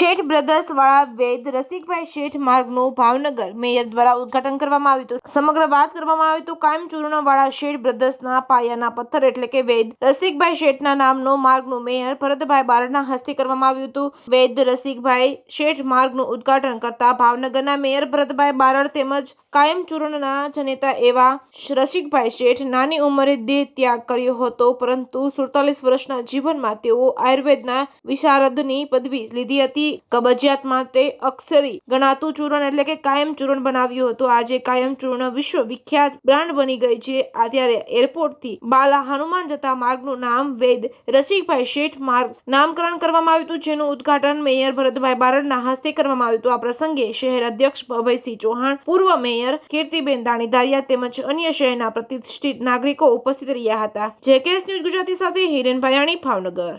શેઠ brothers વાળા વૈદ રસિકભાઈ શેઠ માર્ગનું Bhavnagar mayor દ્વારા ઉદ્ઘાટન કરવામાં આવ્યું હતું. સમગ્ર વાત કરવામાં આવે તો કાયમચૂર્ણ વાળા શેઠ બ્રધર્સના પાયાના પથ્થર એટલે કે વૈદ રસિકભાઈ શેઠના નામનો માર્ગનું મેયર ભરતભાઈ બારડના હસ્તે કરવામાં આવ્યું હતું. વૈદ રસિકભાઈ શેઠ માર્ગનું ઉદ્ઘાટન કરતા ભાવનગરના મેયર ભરતભાઈ બારડ તેમજ કાયમચૂર્ણના જનેતા એવા રસિકભાઈ શેઠ નાની ઉંમરે દેહ ત્યાગ કર્યો હતો, પરંતુ 47 વર્ષના જીવનમાં તેઓ આયુર્વેદના વિશારદની પદવી લીધી હતી. કબજિયાત માટે અક્ષરી ગણાતું ચૂર્ણ એટલે કે કાયમ ચૂર્ણ બનાવ્યું હતું. આજે કાયમ ચૂર્ણ વિશ્વ વિખ્યાત બ્રાન્ડ બની ગઈ છે. ત્યારે એરપોર્ટથી બાલા હનુમાન જતા માર્ગનું નામ વૈદ રસિકભાઈ શેઠ માર્ગ નામકરણ કરવામાં આવ્યું હતું, જેનું ઉદ્ઘાટન મેયર ભરતભાઈ બારડના હસ્તે કરવામાં આવ્યું હતું. આ પ્રસંગે શહેર અધ્યક્ષ અભયસિંહ ચૌહાણ, પૂર્વ મેયર કીર્તિબેન દાણીધારિયા તેમજ અન્ય શહેરના પ્રતિષ્ઠિત નાગરિકો ઉપસ્થિત રહ્યા હતા. જેકેએસ ન્યૂઝ ગુજરાતી સાથે હિરેન ભાયાણી, ભાવનગર.